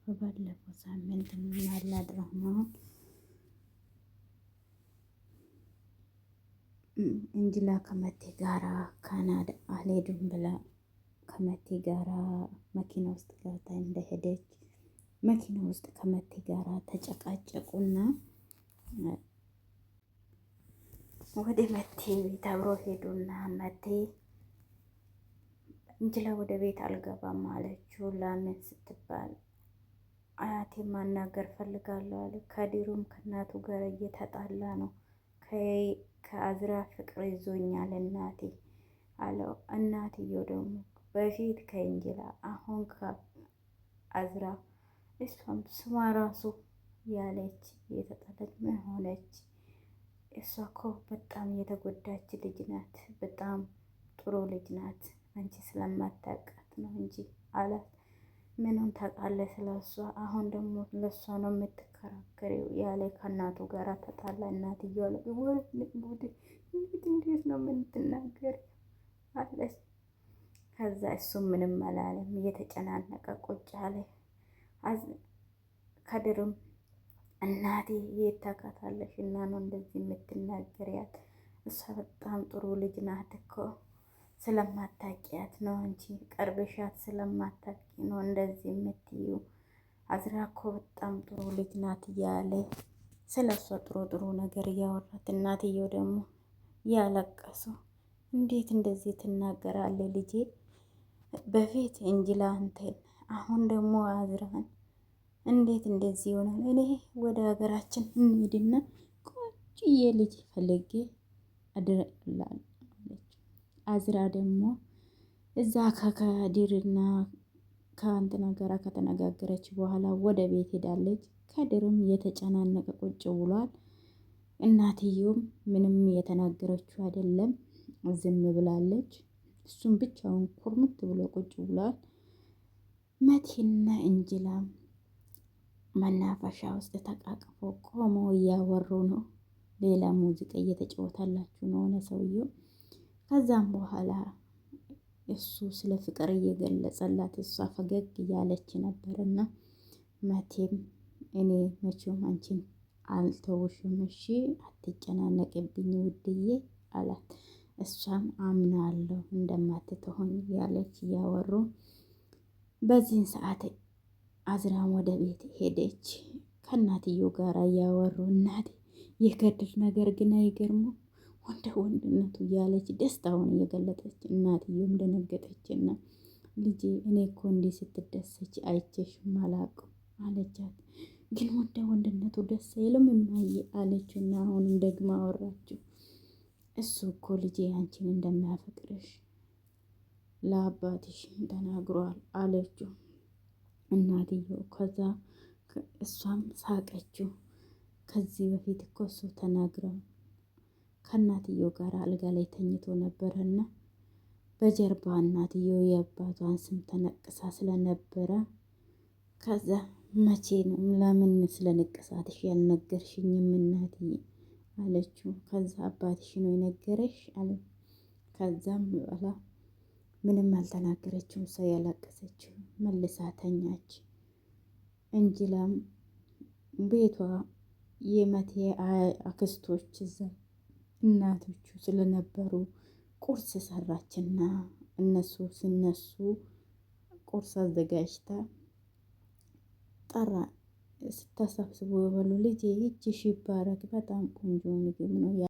በባለፈው ሳምንት ምናለ ድራማ እንጅላ ከመቴ ጋራ ካናዳ አልሄድም ብላ ከመቴ ጋራ መኪና ውስጥ ገብታ እንደሄደች መኪና ውስጥ ከመቴ ጋራ ተጨቃጨቁና ወደ መቴ ቤት አብሮ ሄዱና መቴ እንጅላ ወደ ቤት አልገባም አለችው። ለምን ስትባል አያቴ ማናገር ፈልጋለሁ አለ። ከዲሩም ከእናቱ ጋር እየተጣላ ነው። ከአዝራ ፍቅር ይዞኛል እናቴ አለው። እናትየው ደግሞ በፊት ከእንጅላ አሁን ከአዝራ እሷም ስሟ ራሱ ያለች የተጣለች ምን ሆነች? እሷ እኮ በጣም የተጎዳች ልጅ ናት። በጣም ጥሩ ልጅ ናት። አንቺ ስለማታውቃት ነው እንጂ አላት። ምንም ታውቃለህ ስለሷ? አሁን ደግሞ ለሷ ነው የምትከራከሪው ያለ ከእናቱ ጋር ተጣላ። እናትየው አለ እንዴት ነው የምትናገር አለች። ከዛ እሱም ምንም አላለም። እየተጨናነቀ ቁጭ አለ። ከድርም እናቴ የት ታውቃታለሽ እና ነው እንደዚህ የምትናገሪያት? እሷ በጣም ጥሩ ልጅ ናት እኮ ስለማታውቂያት ነው እንጂ ቀርበሻት ስለማታውቂ ነው እንደዚህ የምትዩ። አዝራ እኮ በጣም ጥሩ ልጅ ናት እያለ ስለ እሷ ጥሩ ጥሩ ነገር እያወራት፣ እናትየው ደግሞ ያለቀሱ እንዴት እንደዚህ ትናገራለህ ልጄ? በፊት እንጅላ አንተን አሁን ደግሞ አዝራን እንዴት እንደዚህ ይሆናል? እኔ ወደ ሀገራችን እንሂድና ቆንጆዬ ልጅ ፈልጌ አድርላለሁ አለች። አዝራ ደግሞ እዛ ከከዲርና ከእንትና ጋራ ከተነጋገረች በኋላ ወደ ቤት ሄዳለች። ከድርም የተጨናነቀ ቁጭ ብሏል። እናትየውም ምንም የተናገረችው አይደለም፣ ዝም ብላለች። እሱም ብቻውን ኩርምት ብሎ ቁጭ ብሏል። መቴና እንጅላም መናፈሻ ውስጥ ተቃቅፎ ቆመው እያወሩ ነው። ሌላ ሙዚቃ እየተጫወታላችሁ ነው ሆነ ሰውየው። ከዛም በኋላ እሱ ስለ ፍቅር እየገለጸላት እሷ ፈገግ እያለች ነበርና መቴም እኔ መቼም አንቺን አልተውሽም፣ እሺ አትጨናነቅብኝ ውድዬ አላት። እሷም አምናለሁ እንደማትተሆን ያለች እያወሩ በዚህን ሰዓት አዝራም ወደ ቤት ሄደች። ከእናትየው ጋር እያወሩ እናቴ የከድር ነገር ግን አይገርምም ወንደ ወንድነቱ እያለች ደስታውን እየገለጠች፣ እናትየውም ደነገጠችና ልጄ እኔ እኮ እንዲህ ስትደሰች አይቼሽም አላውቅም አለቻት። ግን ወንደ ወንድነቱ ደስ አይልም እማዬ አለችና አሁንም ደግማ አወራችው። እሱ እኮ ልጄ አንቺን እንደሚያፈቅርሽ ለአባትሽ ተናግሯል አለችው እናትየው። ከዛ እሷም ሳቀችው። ከዚህ በፊት እኮ እሱ ተናግረው ከእናትየው ጋር አልጋ ላይ ተኝቶ ነበረና በጀርባ እናትየው የአባቷን ስም ተነቅሳ ስለነበረ ከዛ መቼ ነው ለምን ስለ ንቅሳትሽ ያልነገርሽኝም እናትዬ አለችው። ከዛ አባትሽ ነው የነገረሽ አለ። ከዛም በኋላ ምንም አልተናገረችውም። ሰው ያለቀሰችው መልሳ ተኛች። እንጅላም ቤቷ የመቴ አክስቶች እዛ እናቶቹ ስለነበሩ ቁርስ ሰራችና እነሱ ሲነሱ ቁርስ አዘጋጅታ ጠራ። ስታሳብስቡ በሉ ልጄ እጅሽ ይባረክ በጣም ቆንጆ ምግብ ነው